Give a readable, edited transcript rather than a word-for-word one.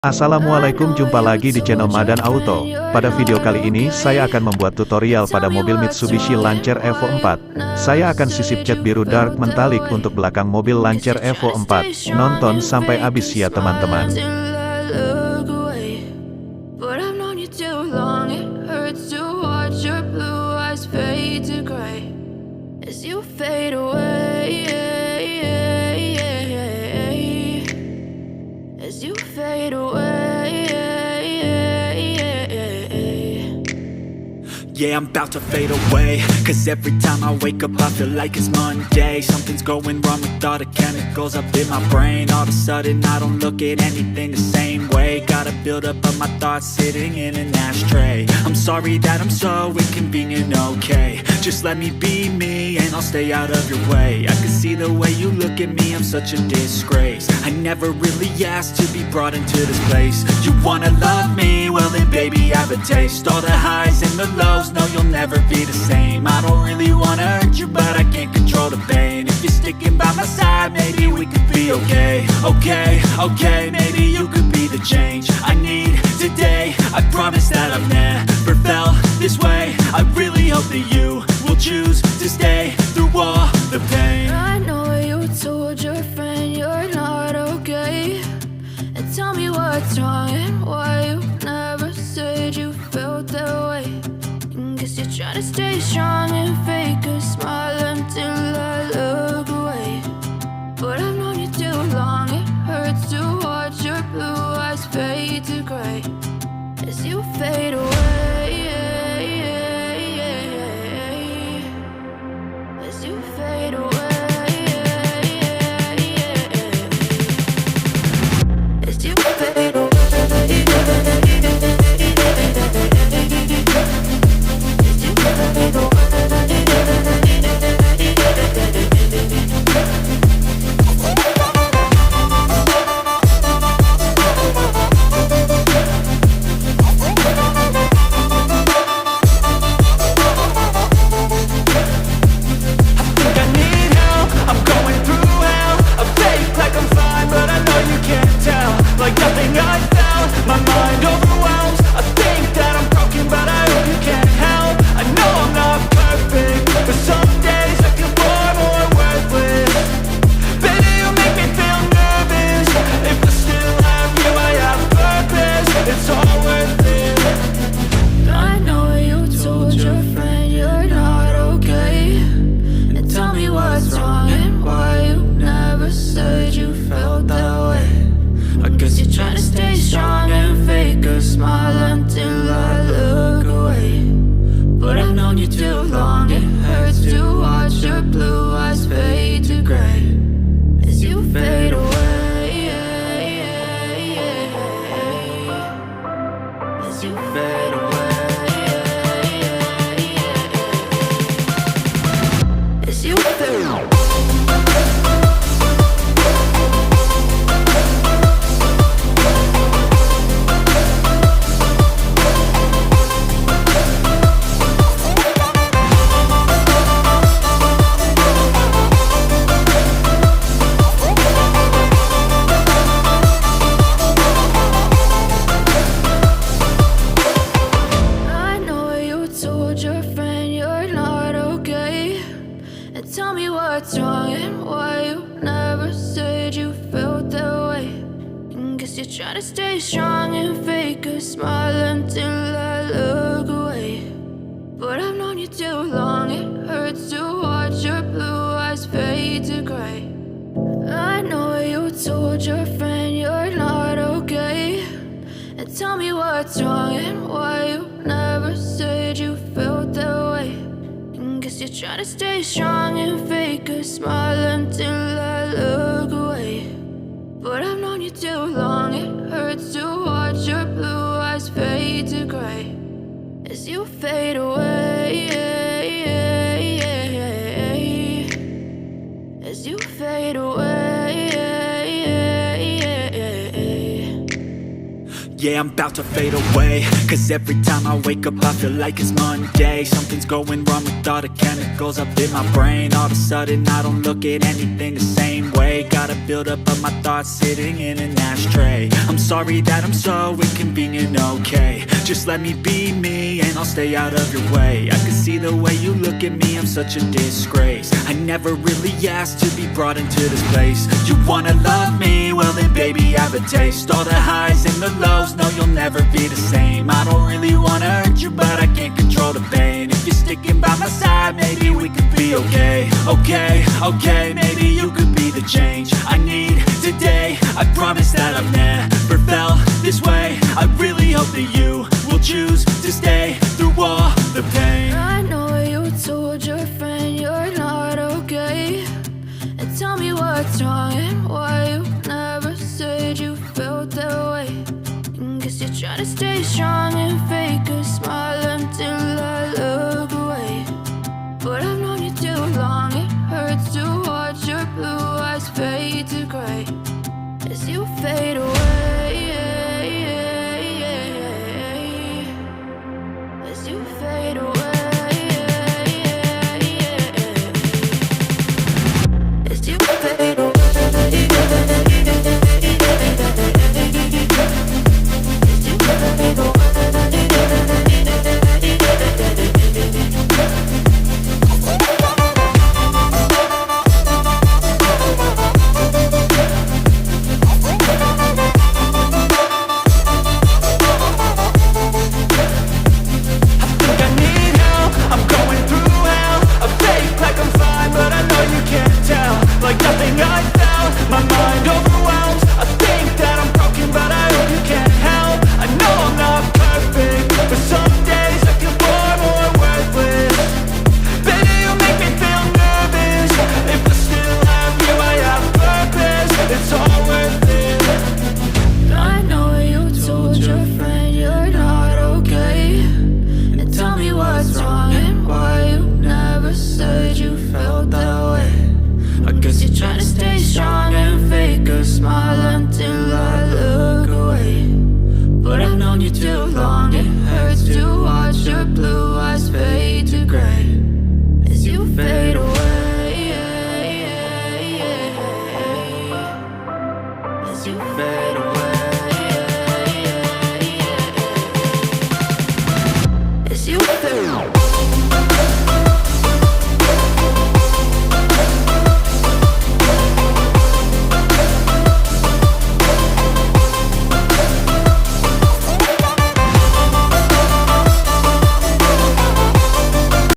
Assalamualaikum, jumpa lagi di channel Madan Auto. Pada video kali ini saya akan membuat tutorial pada mobil Mitsubishi Lancer Evo 4. Saya akan sisip cat biru dark metallic untuk belakang mobil Lancer Evo 4. Nonton sampai habis ya teman-teman. Yeah, I'm about to fade away, cause every time I wake up I feel like it's Monday. Something's going wrong with all the chemicals up in my brain. All of a sudden I don't look at anything the same way. Got a build up of my thoughts sitting in an ashtray. I'm sorry that I'm so inconvenient, okay. Just let me be me and I'll stay out of your way. I can see the way you look at me, I'm such a disgrace. I never really asked to be brought into this place. You wanna love me? Well then baby I have a taste. All the highs and the lows, no, you'll never be the same. I don't really wanna hurt you, but I can't control the pain. If you're sticking by my side, maybe we could be okay. Okay, maybe you could be the change I need today. I promise that I've never felt this way. I really hope that you will choose to stay through all the pain. I know you told your friend you're not okay, and tell me what's wrong and why you never said you felt that way. Guess you're trying to stay strong and fake a smile until I look away. But I've known you too long, it hurts to watch your blue eyes fade to gray as you fade away. As you fade away. As you fade away. Tell me what's wrong and why you never said you felt that way. Guess you're trying to stay strong and fake a smile until I look away. But I've known you too long, it hurts to watch your blue eyes fade to gray. I know you told your friend you're not okay, and tell me what's wrong and why you never said you felt that way. Guess you're trying to stay strong and fake a smile until I look away. But I've known you too long, it hurts to watch your blue eyes fade to gray as you fade away. As you fade away. Yeah, I'm about to fade away, cause every time I wake up I feel like it's Monday. Something's going wrong with all the chemicals up in my brain. All of a sudden I don't look at anything the same way. Got a buildup of my thoughts sitting in an ashtray. I'm sorry that I'm so inconvenient, okay. Just let me be me and I'll stay out of your way. I can see the way you look at me, I'm such a disgrace. I never really asked to be brought into this place. You wanna love me? Well then baby have a taste. All the highs and the lows, no you'll never be the same. I don't really wanna hurt you but I can't control the pain. If you're sticking by my side maybe we could be okay. Okay, maybe you could be the change I need today. I promise that I've never felt this way. I really hope that you will choose to stay through all the pain. I know you told your friend you're not okay, and tell me what's wrong and why you never said you felt that way. And guess you're trying to stay strong and fake a smile until I look